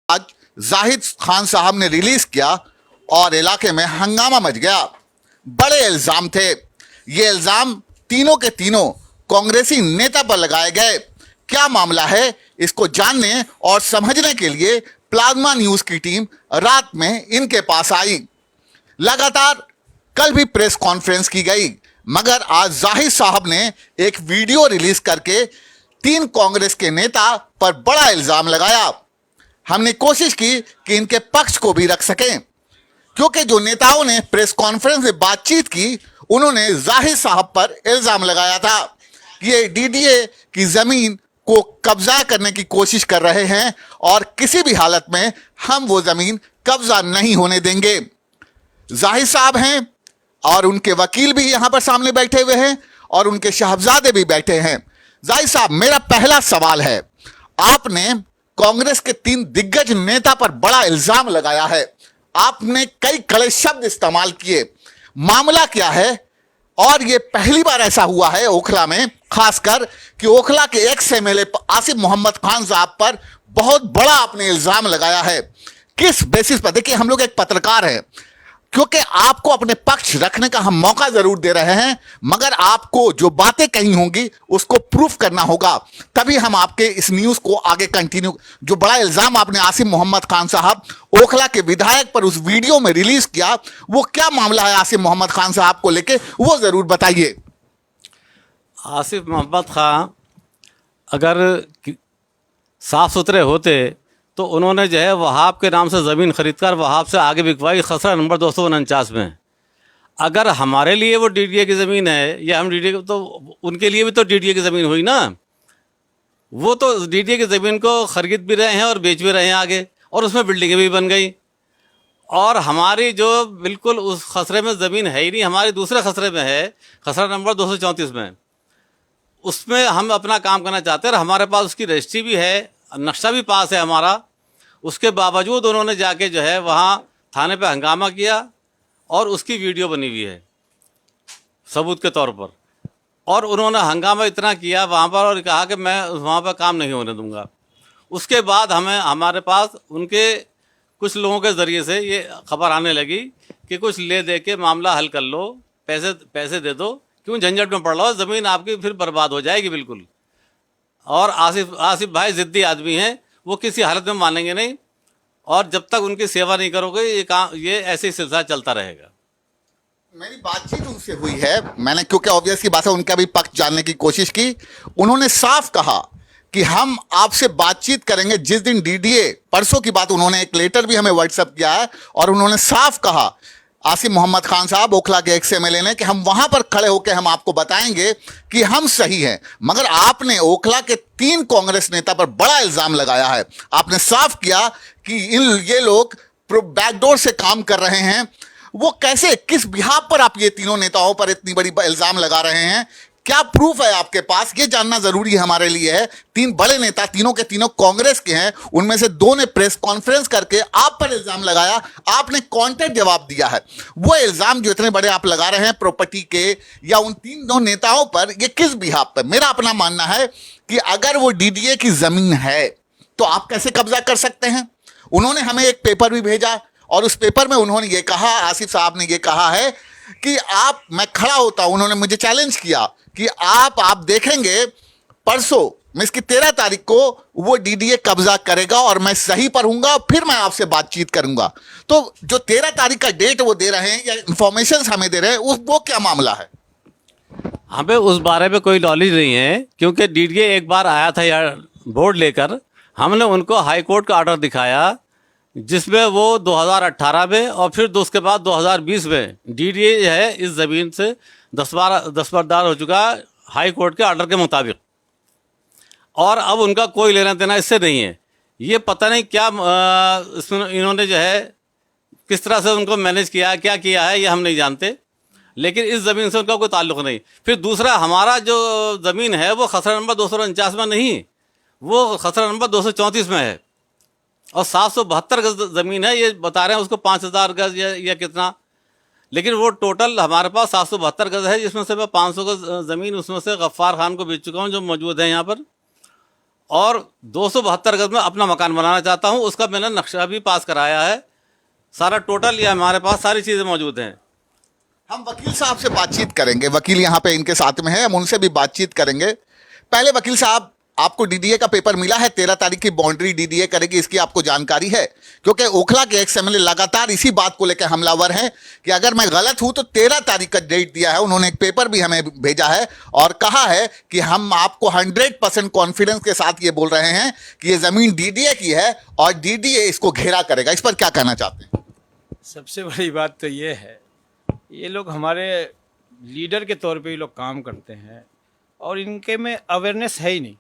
आज जाहिद खान साहब ने रिलीज किया और इलाके में हंगामा मच गया। बड़े इल्जाम थे। ये इल्जाम तीनों के तीनों कांग्रेसी नेता पर लगाए गए। क्या मामला है, इसको जानने और समझने के लिए प्लाज्मा न्यूज की टीम रात में इनके पास आई। लगातार कल भी प्रेस कॉन्फ्रेंस की गई, मगर आज जाहिद साहब ने एक वीडियो रिलीज करके तीन कांग्रेस के नेता पर बड़ा इल्जाम लगाया। हमने कोशिश की कि इनके पक्ष को भी रख सकें, क्योंकि जो नेताओं ने प्रेस कॉन्फ्रेंस में बातचीत की, उन्होंने जाहिद साहब पर इल्जाम लगाया था कि ये डीडीए की जमीन को कब्जा करने की कोशिश कर रहे हैं और किसी भी हालत में हम वो जमीन कब्जा नहीं होने देंगे। जाहिद साहब हैं और उनके वकील भी यहां पर सामने बैठे हुए हैं और उनके साहबजादे भी बैठे हैं। जाहिद साहब, मेरा पहला सवाल है, आपने कांग्रेस के तीन दिग्गज नेता पर बड़ा इल्जाम लगाया है, आपने कई कड़े शब्द इस्तेमाल किए, मामला क्या है? और ये पहली बार ऐसा हुआ है ओखला में, खासकर कि ओखला के एक्स एमएलए आसिफ मोहम्मद खान साहब पर बहुत बड़ा आपने इल्जाम लगाया है। किस बेसिस पर? देखिए, हम लोग एक पत्रकार हैं, क्योंकि आपको अपने पक्ष रखने का हम मौका जरूर दे रहे हैं, मगर आपको जो बातें कही होंगी उसको प्रूफ करना होगा, तभी हम आपके इस न्यूज को आगे कंटिन्यू। जो बड़ा इल्जाम आपने आसिफ मोहम्मद खान साहब ओखला के विधायक पर उस वीडियो में रिलीज किया, वो क्या मामला है आसिफ मोहम्मद खान साहब को लेके, वो जरूर बताइए। आसिफ मोहम्मद खान अगर साफ सुथरे होते तो उन्होंने जो है वहाब के नाम से ज़मीन खरीदकर वहाब से आगे बिकवाई, खसरा नंबर 249 में। अगर हमारे लिए वो डीडीए की ज़मीन है या हम डीडीए, तो उनके लिए भी तो डीडीए की ज़मीन हुई ना। वो तो डीडीए की ज़मीन को खरीद भी रहे हैं और बेच भी रहे हैं आगे, और उसमें बिल्डिंगें भी बन गई। और हमारी जो बिल्कुल उस खसरे में ज़मीन है ही नहीं, हमारे दूसरे खसरे में है, खसरा नंबर 234 में। उसमें हम अपना काम करना चाहते हैं और हमारे पास उसकी रजिस्ट्री भी है, नक्शा भी पास है हमारा। उसके बावजूद उन्होंने जाके जो है वहाँ थाने पे हंगामा किया और उसकी वीडियो बनी हुई है सबूत के तौर पर। और उन्होंने हंगामा इतना किया वहाँ पर और कहा कि मैं वहाँ पर काम नहीं होने दूंगा। उसके बाद हमारे पास उनके कुछ लोगों के ज़रिए से ये खबर आने लगी कि कुछ ले दे के मामला हल कर लो, पैसे दे दो, क्यों झंझट में पड़ रहा हो, ज़मीन आपकी फिर बर्बाद हो जाएगी बिल्कुल। और आसिफ भाई ज़िद्दी आदमी हैं, वो किसी हालत में मानेंगे नहीं, और जब तक उनकी सेवा नहीं करोगे ये ऐसे ही सिलसिला चलता रहेगा। मेरी बातचीत उनसे हुई है, मैंने, क्योंकि ऑब्वियस की बात है, उनका भी पक्ष जानने की कोशिश की। उन्होंने साफ कहा कि हम आपसे बातचीत करेंगे जिस दिन डीडीए, परसों की बात, उन्होंने एक लेटर भी हमें व्हाट्सएप किया है और उन्होंने साफ कहा आसिफ मोहम्मद खान साहब ओखला के एक्स एमएलए ने, कि हम वहां पर खड़े होकर हम आपको बताएंगे कि हम सही हैं। मगर आपने ओखला के तीन कांग्रेस नेता पर बड़ा इल्जाम लगाया है। आपने साफ किया कि ये लोग बैकडोर से काम कर रहे हैं। वो कैसे, किस बिहाफ पर आप ये तीनों नेताओं पर इतनी बड़ी इल्जाम लगा रहे हैं? क्या प्रूफ है आपके पास? ये जानना जरूरी हमारे लिए है। तीन बड़े नेता, तीनों के तीनों कांग्रेस के हैं, उनमें से दो ने प्रेस कॉन्फ्रेंस करके आप पर इल्जाम लगाया, आपने कॉन्टेक्ट जवाब दिया है। वो इल्जाम जो इतने बड़े आप लगा रहे हैं प्रॉपर्टी के या उन तीनों नेताओं पर, ये किस बिहाफ पर? मेरा अपना मानना है कि अगर वो डीडीए की जमीन है तो आप कैसे कब्जा कर सकते हैं? उन्होंने हमें एक पेपर भी भेजा और उस पेपर में उन्होंने ये कहा, आसिफ साहब ने ये कहा है कि मैं खड़ा होता हूं, उन्होंने मुझे चैलेंज किया कि आप देखेंगे परसों मैं इसकी 13 तारीख को वो डीडीए कब्जा करेगा और मैं सही पर हूंगा, फिर मैं आपसे बातचीत करूंगा। तो जो 13 तारीख का डेट वो दे रहे हैं या इंफॉर्मेशन हमें दे रहे हैं, वो क्या मामला है? हमें उस बारे में कोई नॉलेज नहीं है, क्योंकि डीडीए एक बार आया था यार बोर्ड लेकर, हमने उनको हाई कोर्ट का ऑर्डर दिखाया जिसमें वो 2018 में और फिर उसके बाद 2020 में डीडीए है इस ज़मीन से दस्तबरदार हो चुका हाई कोर्ट के ऑर्डर के मुताबिक, और अब उनका कोई लेना देना इससे नहीं है। ये पता नहीं क्या इसमें इन्होंने जो है किस तरह से उनको मैनेज किया है, क्या किया है, ये हम नहीं जानते, लेकिन इस ज़मीन से उनका कोई ताल्लुक़ नहीं। फिर दूसरा, हमारा जो ज़मीन है वो खसरा नंबर 249 में नहीं, वो खसरा नंबर 234 में है और 772 गज ज़मीन है। ये बता रहे हैं उसको 5000 गज या कितना, लेकिन वो टोटल हमारे पास 772 गज है, जिसमें से मैं 500 गज ज़मीन उसमें से गफ्फार खान को बेच चुका हूँ जो मौजूद है यहाँ पर। और 272 गज में अपना मकान बनाना चाहता हूँ। उसका मैंने नक्शा भी पास कराया है, सारा टोटल ये हमारे पास सारी चीज़ें मौजूद हैं। हम वकील साहब से बातचीत करेंगे, वकील यहाँ पे इनके साथ में है, हम उनसे भी बातचीत करेंगे। पहले वकील साहब, आपको डीडीए का पेपर मिला है? 13 तारीख की बाउंड्री डीडीए करेगी, इसकी आपको जानकारी है? क्योंकि ओखला के एक्स एमएलए लगातार इसी बात को लेकर हमलावर हैं कि अगर मैं गलत हूं तो 13 तारीख का डेट दिया है। उन्होंने एक पेपर भी हमें भेजा है और कहा है कि हम आपको 100% कॉन्फिडेंस के साथ ये बोल रहे हैं कि ये जमीन डीडीए की है और डीडीए इसको घेरा करेगा। इस पर क्या कहना चाहते हैं? सबसे बड़ी बात तो ये है, ये लोग हमारे लीडर के तौर पे ये लोग काम करते हैं और इनके में अवेयरनेस है ही नहीं,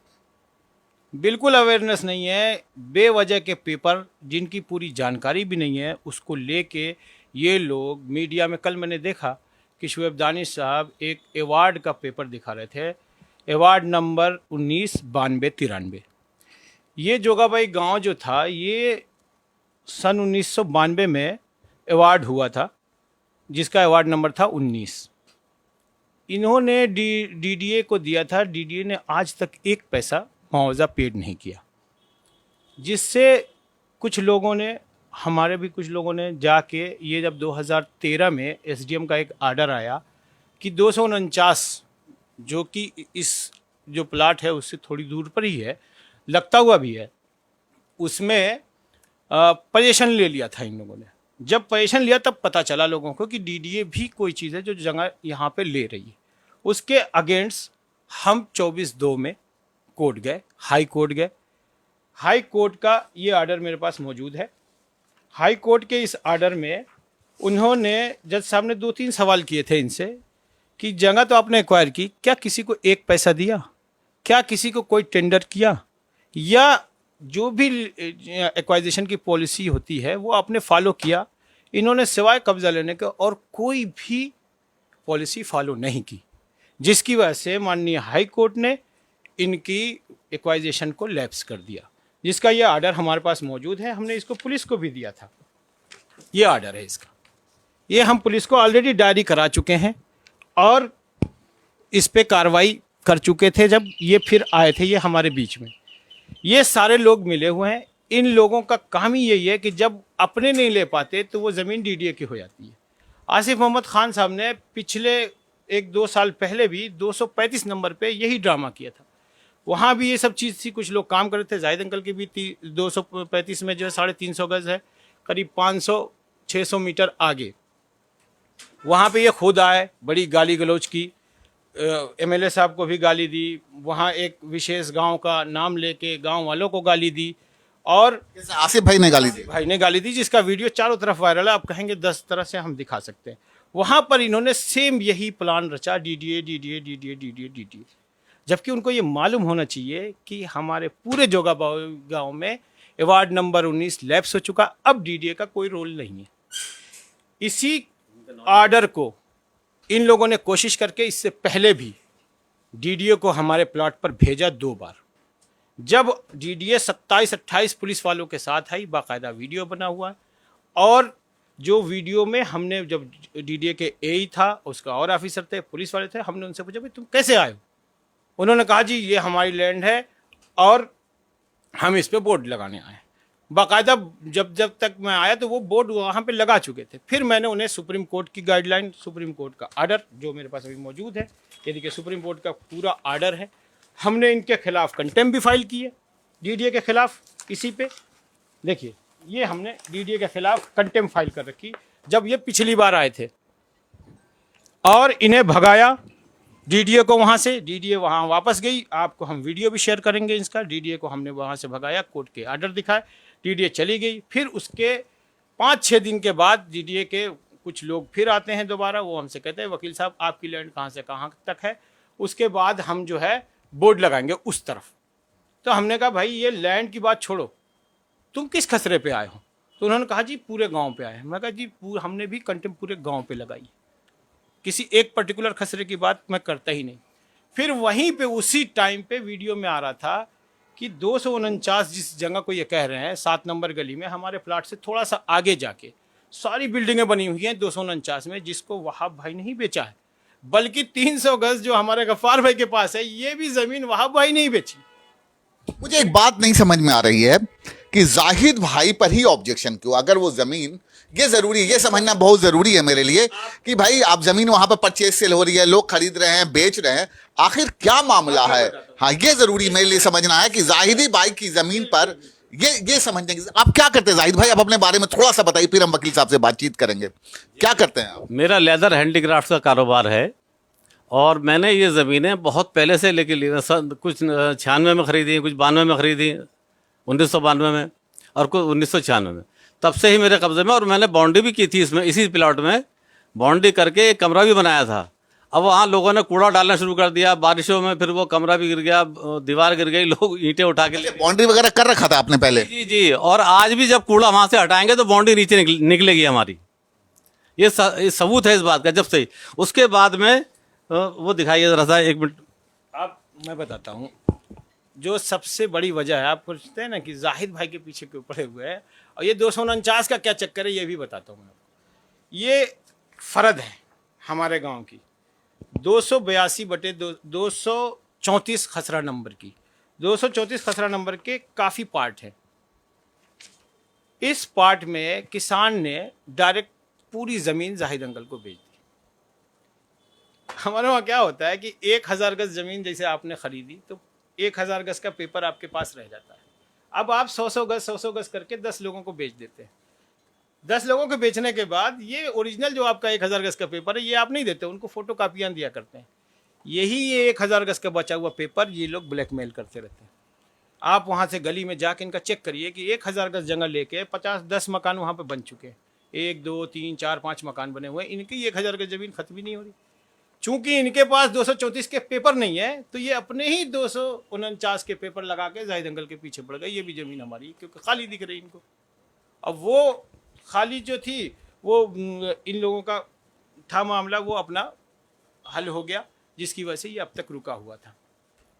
बिल्कुल अवेयरनेस नहीं है। बेवजह के पेपर जिनकी पूरी जानकारी भी नहीं है उसको लेके ये लोग मीडिया में, कल मैंने देखा कि शुएब दानिश साहब एक अवार्ड का पेपर दिखा रहे थे, अवार्ड नंबर 1992-93। ये जोगाबाई गांव जो था ये सन 1992 में अवार्ड हुआ था, जिसका अवार्ड नंबर था 19। इन्होंने डीडीए को दिया था, डीडीए ने आज तक एक पैसा मुआवजा पेड नहीं किया, जिससे कुछ लोगों ने, हमारे भी कुछ लोगों ने जाके, ये जब 2013 में एसडीएम का एक आर्डर आया कि 249 जो कि इस जो प्लाट है उससे थोड़ी दूर पर ही है, लगता हुआ भी है, उसमें पोजीशन ले लिया था इन लोगों ने। जब पोजीशन लिया तब पता चला लोगों को कि डीडीए भी कोई चीज़ है जो जगह यहाँ पे ले रही है। उसके अगेंस्ट हम 24/2 में कोर्ट गए, हाई कोर्ट गए। हाई कोर्ट का ये आर्डर मेरे पास मौजूद है। हाई कोर्ट के इस आर्डर में उन्होंने, जज साहब ने 2-3 सवाल किए थे इनसे कि जगह तो आपने एक्वायर की, क्या किसी को एक पैसा दिया, क्या किसी को कोई टेंडर किया, या जो भी एक्वाइजेशन की पॉलिसी होती है वो आपने फॉलो किया। इन्होंने सिवाय कब्जा लेने के और कोई भी पॉलिसी फॉलो नहीं की, जिसकी वजह से माननीय हाई कोर्ट ने इनकी एक्वाइजेशन को लैप्स कर दिया, जिसका ये आर्डर हमारे पास मौजूद है। हमने इसको पुलिस को भी दिया था, ये आर्डर है इसका। ये हम पुलिस को ऑलरेडी डायरी करा चुके हैं और इस पे कार्रवाई कर चुके थे जब ये फिर आए थे ये हमारे बीच में। ये सारे लोग मिले हुए हैं। इन लोगों का काम ही यही है कि जब अपने नहीं ले पाते तो वो ज़मीन डीडीए की हो जाती है। आसिफ मोहम्मद खान साहब ने पिछले 1-2 साल पहले भी 235 नंबर पे यही ड्रामा किया था। वहाँ भी ये सब चीज़ थी, कुछ लोग काम कर रहे थे। जाहिद अंकल की भी 235 में जो है 350 गज है, करीब 500-600 मीटर आगे। वहाँ पे ये खुद आए, बड़ी गाली गलौज की, एमएलए साहब को भी गाली दी, वहाँ एक विशेष गांव का नाम लेके गांव वालों को गाली दी, और आसिफ भाई ने गाली दी, जिसका वीडियो चारों तरफ वायरल है। आप कहेंगे 10 तरह से हम दिखा सकते हैं। वहाँ पर इन्होंने सेम यही प्लान रचा, DDA DDA DDA DDA DDA, जबकि उनको ये मालूम होना चाहिए कि हमारे पूरे जोगाबाई गाँव में अवार्ड नंबर 19 लैप्स हो चुका, अब डीडीए का कोई रोल नहीं है। इसी आर्डर को इन लोगों ने कोशिश करके इससे पहले भी डीडीए को हमारे प्लॉट पर भेजा 2 बार। जब डीडीए 27-28 पुलिस वालों के साथ आई, बाकायदा वीडियो बना हुआ है, और जो वीडियो में हमने, जब डीडीए के एई था, उसका और ऑफिसर थे, पुलिस वाले थे, हमने उनसे पूछा भाई तुम कैसे आए हो? उन्होंने कहा जी ये हमारी लैंड है और हम इस पर बोर्ड लगाने आए। बाकायदा जब तक मैं आया तो वो बोर्ड वहाँ पे लगा चुके थे। फिर मैंने उन्हें सुप्रीम कोर्ट की गाइडलाइन, सुप्रीम कोर्ट का आर्डर जो मेरे पास अभी मौजूद है, ये देखिए सुप्रीम कोर्ट का पूरा आर्डर है। हमने इनके खिलाफ कंटेम्प्ट भी फाइल की है, डीडीए के खिलाफ। इसी पे देखिए, ये हमने डीडीए के खिलाफ कंटेम्प्ट फाइल कर रखी जब ये पिछली बार आए थे, और इन्हें भगाया डीडीए को वहाँ से। डीडीए वहाँ वापस गई, आपको हम वीडियो भी शेयर करेंगे इसका। डीडीए को हमने वहाँ से भगाया, कोर्ट के आर्डर दिखाए, डीडीए चली गई। फिर उसके 5-6 दिन के बाद डीडीए के कुछ लोग फिर आते हैं दोबारा, वो हमसे कहते हैं वकील साहब आपकी लैंड कहाँ से कहाँ तक है, उसके बाद हम जो है बोर्ड लगाएंगे उस तरफ। तो हमने कहा भाई ये लैंड की बात छोड़ो, तुम किस खसरे पे आए हो? तो उन्होंने कहा जी पूरे गांव पे आए। मैं कहा जी हमने भी कंटेम्प्ट पूरे गांव पे लगाई, किसी एक पर्टिकुलर खसरे की बात मैं करता ही नहीं। फिर वहीं पे उसी टाइम पे वीडियो में आ रहा था कि 249 जिस जगह को ये कह रहे हैं, 7 नंबर गली में, हमारे प्लाट से थोड़ा सा आगे जाके सारी बिल्डिंगें बनी हुई हैं 249 में, जिसको वहाब भाई नहीं बेचा है, बल्कि 300 गज जो हमारे गफ्फार भाई के पास है, ये भी ज़मीन वहाब भाई नहीं बेची। मुझे एक बात नहीं समझ में आ रही है कि जाहिद भाई पर ही ऑब्जेक्शन क्यों? अगर वो जमीन, ये जरूरी, ये समझना बहुत जरूरी है मेरे लिए कि भाई आप जमीन वहां पर परचेज सेल हो रही है, लोग खरीद रहे हैं, बेच रहे हैं, आखिर क्या मामला है? हाँ, ये जरूरी मेरे लिए समझना है कि जाहिदी भाई की जमीन पर ये समझने की आप क्या करते हैं? जाहिद भाई, आप अपने बारे में थोड़ा सा बताइए, फिर हम वकील साहब से बातचीत करेंगे। क्या करते हैं आप? मेरा लेदर हैंडीक्राफ्ट का कारोबार है और मैंने ये ज़मीनें बहुत पहले से लेके ली, कुछ 96 में ख़रीदी, कुछ 92 में ख़रीदी, 1992 में, और कुछ 1996 में। तब से ही मेरे कब्ज़े में, और मैंने बाउंड्री भी की थी इसमें, इसी प्लॉट में बाउंड्री करके एक कमरा भी बनाया था। अब वहाँ लोगों ने कूड़ा डालना शुरू कर दिया, बारिशों में फिर वो कमरा भी गिर गया, दीवार गिर गई, लोग ईंटें उठा के ले गए। बाउंड्री वगैरह कर रखा था आपने पहले? जी जी, और आज भी जब कूड़ा वहाँ से हटाएंगे तो बाउंड्री नीचे निकलेगी हमारी। ये सबूत है इस बात का। जब से उसके बाद में वो दिखाइए ज़रा सा, 1 मिनट। आप, मैं बताता हूँ जो सबसे बड़ी वजह है। आप पूछते हैं ना कि जाहिद भाई के पीछे क्यों पड़े हुए हैं, और ये 249 का क्या चक्कर है, ये भी बताता हूँ मैं आपको। ये फ़र्द है हमारे गांव की 282/234 खसरा नंबर की। 234 खसरा नंबर के काफ़ी पार्ट हैं। इस पार्ट में किसान ने डायरेक्ट पूरी ज़मीन जाहिद अंकल को बेच दी। हमारे वहाँ क्या होता है कि 1000 गज ज़मीन जैसे आपने ख़रीदी तो 1000 गज का पेपर आपके पास रह जाता है। अब आप 100 गज करके 10 लोगों को बेच देते हैं। 10 लोगों को बेचने के बाद ये ओरिजिनल जो आपका 1000 गज का पेपर है ये आप नहीं देते, उनको फोटो कापियाँ दिया करते हैं। यही ये 1000 गज का बचा हुआ पेपर ये लोग ब्लैकमेल करते रहते हैं। आप वहाँ से गली में जाके इनका चेक करिए कि 1000 गज जगह लेके 50-10 मकान वहाँ पे बन चुके हैं। 1 2 3 4 5 मकान बने हुए हैं। इनकी 1000 गज ज़मीन खत्म ही नहीं हो रही। चूंकि इनके पास 234 के पेपर नहीं है तो ये अपने ही 249 के पेपर लगा के जाहिद अंकल के पीछे पड़ गए। ये भी ज़मीन हमारी, क्योंकि खाली दिख रही इनको। अब वो खाली जो थी वो इन लोगों का था मामला, वो अपना हल हो गया, जिसकी वजह से ये अब तक रुका हुआ था।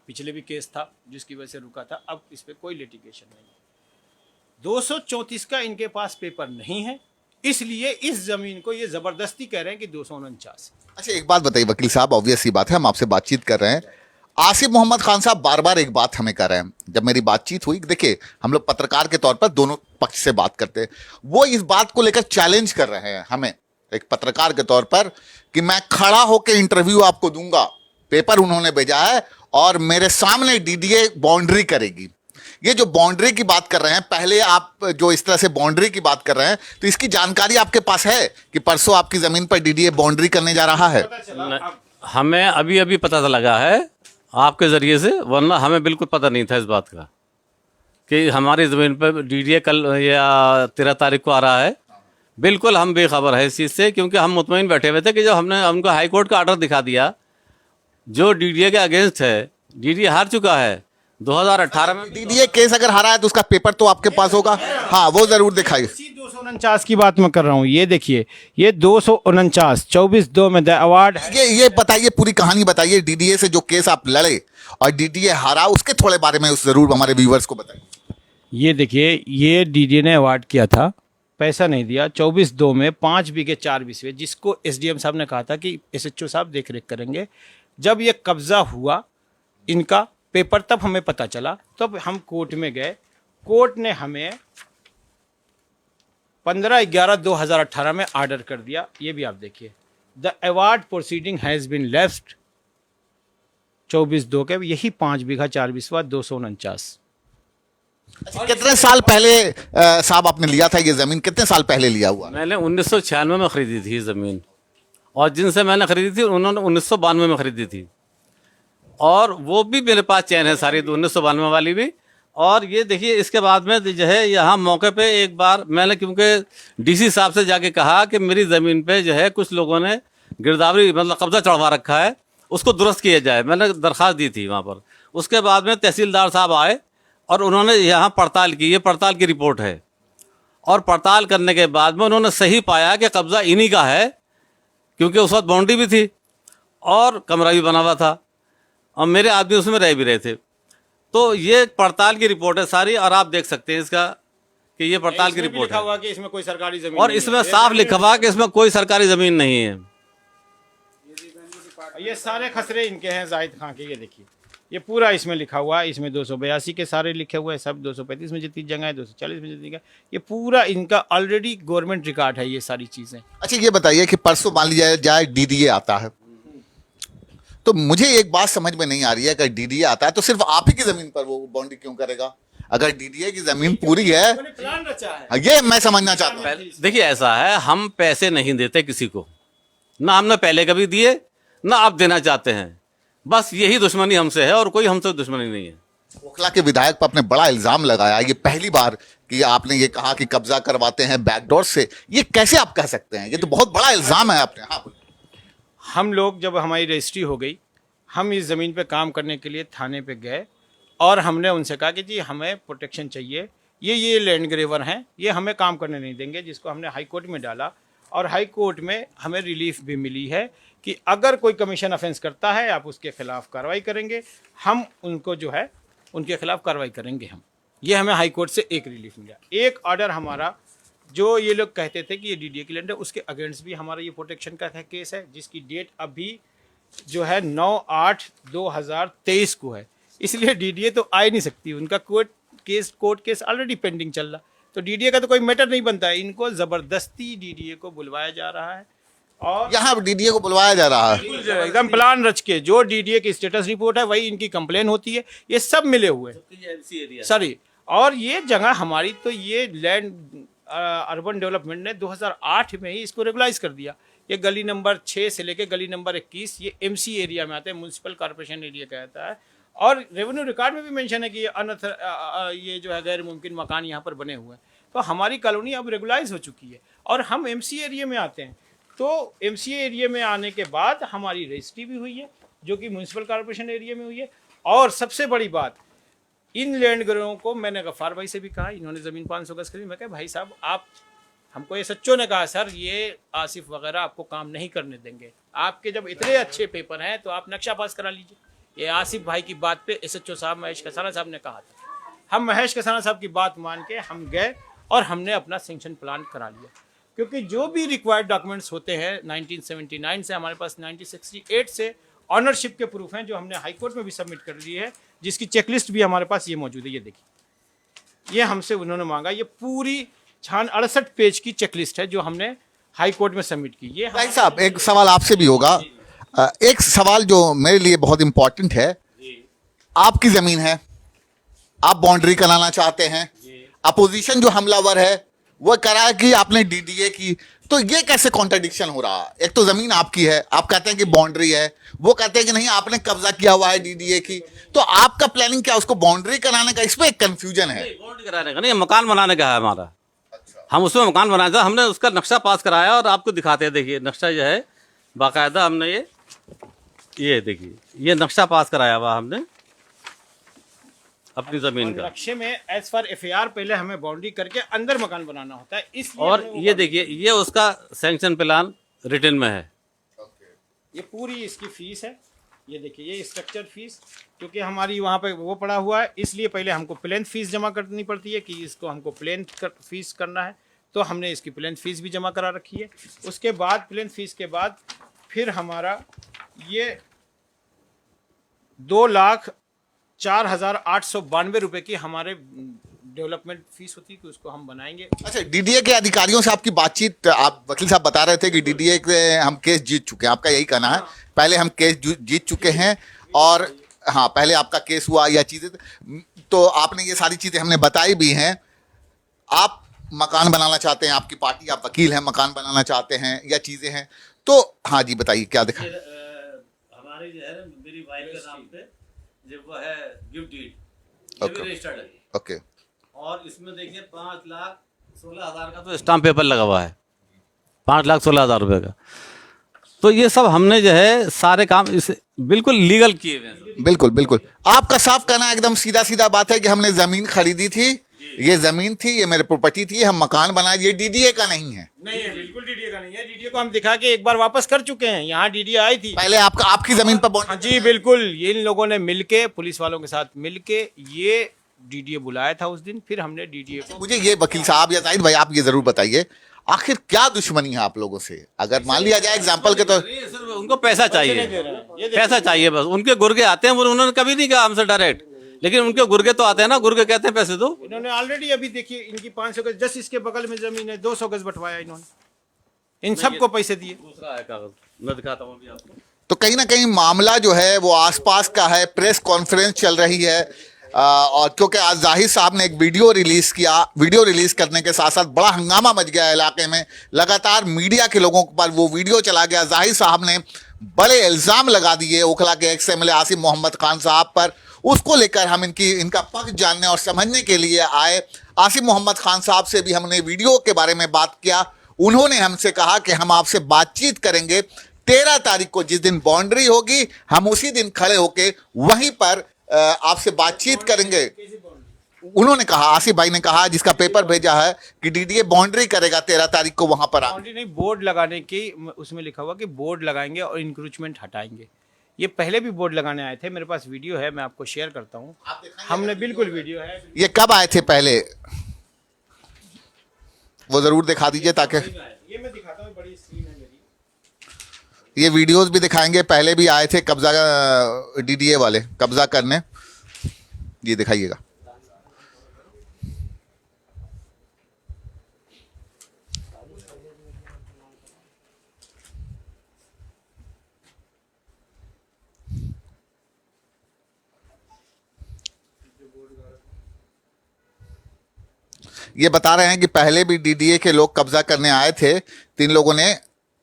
पिछले भी केस था जिसकी वजह से रुका था। अब इस पर कोई लिटिगेशन नहीं है। 234 का इनके पास पेपर नहीं है, इसलिए इस जमीन को ये जबरदस्ती कह रहे हैं कि 249। अच्छा, एक बात बताइए वकील साहब, ऑब्वियस सी बात है, हम आपसे बातचीत कर रहे हैं। आसिफ मोहम्मद खान साहब बार बार एक बात हमें कर रहे हैं। जब मेरी बातचीत हुई, देखिए हम लोग पत्रकार के तौर पर दोनों पक्ष से बात करते हैं, वो इस बात को लेकर चैलेंज कर रहे हैं हमें एक पत्रकार के तौर पर कि मैं खड़ा होकर इंटरव्यू आपको दूंगा। पेपर उन्होंने भेजा है और मेरे सामने डीडीए बाउंड्री करेगी। ये जो बाउंड्री की बात कर रहे हैं, पहले आप जो इस तरह से बाउंड्री की बात कर रहे हैं, तो इसकी जानकारी आपके पास है कि परसों आपकी जमीन पर डीडीए बाउंड्री करने जा रहा है? हमें अभी अभी पता लगा है आपके ज़रिए से, वरना हमें बिल्कुल पता नहीं था इस बात का कि हमारी ज़मीन पर डीडीए कल या 13 तारीख को आ रहा है। बिल्कुल हम बेखबर है इस चीज़ से, क्योंकि हम मुतमईन बैठे हुए थे कि जब हमने उनको हाई कोर्ट का ऑर्डर दिखा दिया जो डीडीए के अगेंस्ट है। डीडीए हार चुका है 2018 में। डीडीए केस अगर हारा है तो उसका पेपर तो आपके पास होगा। हाँ, वो जरूर दिखाइए। 249 की बात मैं कर रहा हूँ। ये देखिए, ये 249 24/2 में द अवार्ड। ये बताइए, पूरी कहानी बताइए। डीडीए से जो केस आप लड़े और डीडीए हारा, उसके थोड़े बारे में जरूर हमारे व्यूवर्स को बताइए। ये देखिए, ये डीडीए ने अवार्ड किया था, पैसा नहीं दिया। 24/2 में 5 बीघे 4 बिस्वे, जिसको एसडीएम साहब ने कहा था कि एसएचओ साहब देख रेख करेंगे। जब ये कब्जा हुआ इनका पेपर, तब हमें पता चला, तब हम कोर्ट में गए। कोर्ट ने हमें 15/11/2018 में ऑर्डर कर दिया। ये भी आप देखिए, the award proceeding has been left 24/2 के, यही 5 बीघा 4 बिस्वा 249। कितने साल पहले साहब आपने लिया था ये जमीन? कितने साल पहले लिया हुआ? मैंने 1996 में ख़रीदी थी ज़मीन, और जिनसे मैंने ख़रीदी थी उन्होंने 1992 में ख़रीदी थी, और वो भी मेरे पास चैन है सारी 1992 वाली भी। और ये देखिए, इसके बाद में जो है यहाँ मौके पे एक बार मैंने, क्योंकि डीसी साहब से जाके कहा कि मेरी ज़मीन पे जो है कुछ लोगों ने गिरदावरी मतलब कब्जा चढ़वा रखा है, उसको दुरुस्त किया जाए। मैंने दरख्वास्त दी थी वहाँ पर। उसके बाद में तहसीलदार साहब आए और उन्होंने यहाँ पड़ताल की। ये पड़ताल की रिपोर्ट है, और पड़ताल करने के बाद में उन्होंने सही पाया कि कब्ज़ा इन्हीं का है, क्योंकि उस वक्त बाउंड्री भी थी और कमरा भी बना हुआ था और मेरे आदमी उसमें रह भी रहे थे। तो ये पड़ताल की रिपोर्ट है सारी, और आप देख सकते हैं इसका कि ये पड़ताल की रिपोर्ट है, हुआ कि इसमें कोई सरकारी जमीन और इसमें साफ लिखा हुआ कि इसमें कोई सरकारी ज़मीन नहीं है। ये सारे खसरे इनके हैं जाहिद खान के। ये देखिए, ये पूरा इसमें लिखा हुआ है, इसमें 282 के सारे लिखे हुए हैं, सब 235 में जितनी जगह है, 240 में जितनी जगह, ये पूरा इनका ऑलरेडी गवर्नमेंट रिकॉर्ड है ये सारी चीज़ें। अच्छा ये बताइए कि परसों मान लिया जाए डीडीए आता है, तो मुझे एक बात समझ में नहीं आ रही है, अगर डीडीए आता है तो सिर्फ आप ही की जमीन पर वो बाउंड्री क्यों करेगा? अगर डीडीए की जमीन पूरी है, प्लान रचा है। ये मैं समझना चाहता हूँ। देखिए ऐसा है, हम पैसे नहीं देते किसी को, ना हमने पहले कभी दिए ना अब देना चाहते हैं, बस यही दुश्मनी हमसे है और कोई हमसे दुश्मनी नहीं है। ओखला के विधायक पर आपने बड़ा इल्जाम लगाया, ये पहली बार कि आपने ये कहा कि कब्जा करवाते हैं बैकडोर से, ये कैसे आप कह सकते हैं? ये तो बहुत बड़ा इल्जाम है आपने। हाँ हम लोग जब हमारी रजिस्ट्री हो गई, हम इस ज़मीन पे काम करने के लिए थाने पे गए और हमने उनसे कहा कि जी हमें प्रोटेक्शन चाहिए, ये लैंड ग्रेवर हैं, ये हमें काम करने नहीं देंगे, जिसको हमने हाई कोर्ट में डाला और हाई कोर्ट में हमें रिलीफ भी मिली है कि अगर कोई कमीशन ऑफेंस करता है आप उसके खिलाफ कार्रवाई करेंगे, हम उनको जो है उनके खिलाफ कार्रवाई करेंगे हम। ये हमें हाई कोर्ट से एक रिलीफ मिला। एक ऑर्डर हमारा जो ये लोग कहते थे कि ये डीडीए की लैंड है, उसके अगेंस्ट भी हमारा ये प्रोटेक्शन का केस है, जिसकी डेट अभी जो है 9/8/2023 को है, इसलिए डीडीए तो आ ही नहीं सकती। उनका कोर्ट केस ऑलरेडी पेंडिंग चल रहा, तो डीडीए का तो कोई मैटर नहीं बनता है। इनको ज़बरदस्ती डीडीए को बुलवाया जा रहा है और यहाँ डीडीए को बुलवाया जा रहा है, एकदम प्लान रच के। जो डीडीए की स्टेटस रिपोर्ट है वही इनकी कंप्लेन होती है, ये सब मिले हुए सॉरी। और ये जगह हमारी, तो ये लैंड अर्बन डेवलपमेंट ने 2008 में ही इसको रेगुलाइज कर दिया। ये गली नंबर 6 से लेके गली नंबर 21 ये एमसी एरिया में आता है, म्यूनसिपल कॉर्पोरेशन एरिया कहता है। और रेवेन्यू रिकॉर्ड में भी मेंशन है कि ये जो है गैर मुमकिन मकान यहाँ पर बने हुए हैं। तो हमारी कॉलोनी अब रेगुलाइज हो चुकी है और हम एमसी एरिया में आते हैं। तो एमसी एरिया में आने के बाद हमारी रजिस्ट्री भी हुई है, जो कि म्यूनसिपल कॉर्पोरेशन एरिया में हुई है। और सबसे बड़ी बात, इन लैंड ग्रोहों को मैंने गफ्फार भाई से भी कहा, इन्होंने ज़मीन 500 गज खरीदी। मैं कहा भाई साहब, आप हमको ये सच्चों ने कहा सर ये आसिफ वगैरह आपको काम नहीं करने देंगे, आपके जब इतने अच्छे पेपर हैं तो आप नक्शा पास करा लीजिए। ये आसिफ भाई की बात पे एसएचओ साहब महेश कसाना साहब ने कहा था। हम महेश कसाना साहब की बात मान के हम गए और हमने अपना सेंक्शन प्लान करा लिया, क्योंकि जो भी रिक्वायर्ड डॉक्यूमेंट्स होते हैं 1979 से हमारे पास 1968 से ऑनरशिप के प्रूफ हैं, जो हमने हाई कोर्ट में भी सबमिट कर दी है, जिसकी चेकलिस्ट भी हमारे पास ये मौजूद है। ये देखिए, ये हमसे उन्होंने मांगा, ये पूरी 68 पेज की चेकलिस्ट है जो हमने हाई कोर्ट में सबमिट की। ये भाई साहब एक सवाल आपसे भी होगा, एक सवाल जो मेरे लिए बहुत इंपॉर्टेंट है, आपकी जमीन है, आप बाउंड्री कराना चाहते हैं, अपोजिशन जो हमलावर है वो कह रहा है कि आपने डीडीए की, तो ये कैसे कॉन्ट्रडिक्शन हो रहा है? एक तो जमीन आपकी है, आप कहते हैं कि बाउंड्री है, वो कहते हैं कि नहीं आपने कब्जा किया हुआ है डीडीए की, तो आपका प्लानिंग क्या उसको बाउंड्री कराने का? इसमें एक कंफ्यूजन है। बाउंड्री कराने का नहीं, मकान बनाने का है हमारा। हम उसमें मकान बनाया था, हमने उसका नक्शा पास कराया और आपको दिखाते हैं। देखिए नक्शा जो है बाकायदा हमने ये देखिए ये नक्शा पास कराया हुआ हमने अपनी जमीन का। नक्शे में एज पर एफआईआर पहले हमें बाउंड्री करके अंदर मकान बनाना होता है, इसलिए और ये देखिए ये उसका सैंक्शन प्लान रिटर्न में है। ये पूरी इसकी फीस है, ये देखिए ये स्ट्रक्चर फीस, क्योंकि हमारी वहाँ पे वो पड़ा हुआ है, इसलिए पहले हमको प्लेन फीस जमा करनी पड़ती है कि इसको हमको फीस करना है, तो हमने इसकी प्लेन फीस भी जमा करा रखी है। उसके बाद प्लेन फीस के बाद फिर हमारा ये 2,04,892 रुपये की हमारे डेवलपमेंट फीस होती है कि उसको हम बनाएंगे। अच्छा, डीडीए के अधिकारियों से आपकी बातचीत, आप वकील साहब बता रहे थे कि डीडीए के हम केस जीत चुके हैं, आपका यही कहना है? पहले हम केस जीत चुके हैं और हाँ पहले आपका केस हुआ या चीज़ें, तो आपने ये सारी चीज़ें हमने बताई भी हैं। आप मकान बनाना चाहते हैं, आपकी पार्टी, आप वकील हैं, मकान बनाना चाहते हैं या चीज़ें हैं, तो हाँ जी बताइए क्या दिखा? हमारी जो है मेरी वाइफ के नाम पे जब वो है गिफ्ट डीड Okay. रजिस्टर्ड है, ओके, और इसमें देखिए 5,16,000 का तो स्टाम्प पेपर लगा हुआ है, 5,16,000 रुपये का। तो ये सब हमने जो है सारे काम इस बिल्कुल लीगल किए हुए हैं। बिल्कुल बिल्कुल। आपका साफ कहना एकदम सीधा सीधा बात है कि हमने जमीन खरीदी थी, ये जमीन थी, ये मेरी प्रॉपर्टी थी, हम मकान बनाए, ये डीडीए का नहीं है। नहीं है, बिल्कुल डीडीए का नहीं है। डीडीए को हम दिखा के एक बार वापस कर चुके हैं, यहाँ डीडीए आई थी पहले आपकी जमीन पर हाँ जी बिल्कुल। ये इन लोगों ने मिलके, पुलिस वालों के साथ मिलके ये डीडीए बुलाया था उस दिन, फिर हमने डीडीए को मुझे ये वकील साहब या साहिद भाई आप ये जरूर बताइए, आखिर क्या दुश्मनी है आप लोगों से? अगर मान लिया जाए एग्जाम्पल के तो ये सिर्फ उनको पैसा चाहिए, पैसा चाहिए बस। उनके गुर्गे आते हैं, उन्होंने कभी नहीं कहा हमसे डायरेक्ट, लेकिन उनके गुर्गे तो आते हैं ना, गुर्गे कहते हैं पैसे दो। इन्होंने ऑलरेडी अभी देखिए इनकी 500 गज जस्ट इसके बगल में जमीन है, 200 गज बंटवाया इन्होंने, इन सबको पैसे दिए। दूसरा है कागज, मैं दिखाता हूँ अभी आपको। तो कहीं ना कहीं मामला जो है वो आसपास का है। प्रेस कॉन्फ्रेंस चल रही है और क्योंकि आज जाहिर साहब ने एक वीडियो रिलीज किया, वीडियो रिलीज करने के साथ साथ बड़ा हंगामा मच गया इलाके में। लगातार मीडिया के लोगों पर वो वीडियो चला गया। जाहिर साहब ने बड़े इल्जाम लगा दिए ओखला के एक्स एमएलए आसिफ मोहम्मद खान साहब पर। उसको लेकर हम इनका पक्ष जानने और समझने के लिए आए। आसिफ मोहम्मद खान साहब से भी हमने वीडियो के बारे में बात किया। उन्होंने हमसे कहा कि हम आपसे बातचीत करेंगे 13 तारीख को, जिस दिन बाउंड्री होगी हम उसी दिन खड़े होके वहीं पर आपसे बातचीत करेंगे। उन्होंने कहा, आसिफ भाई ने कहा, जिसका पेपर भेजा है कि डीडीए बाउंड्री करेगा 13 तारीख को वहां पर। बाउंड्री नहीं, बोर्ड लगाने की उसमें लिखा हुआ कि बोर्ड लगाएंगे और इंक्रोचमेंट हटाएंगे। ये पहले भी बोर्ड लगाने आए थे, मेरे पास वीडियो है, मैं आपको शेयर करता हूँ। हमने बिल्कुल वीडियो है। ये कब आए थे पहले, वो जरूर दिखा दीजिए ताकि ये मैं दिखाता हूँ, बड़ी स्क्रीन है मेरी। ये वीडियोस भी दिखाएंगे। पहले भी आए थे कब्जा डीडीए वाले कब्जा करने, ये दिखाइएगा। ये बता रहे हैं कि पहले भी डीडीए के लोग कब्जा करने आए थे, 3 लोगों ने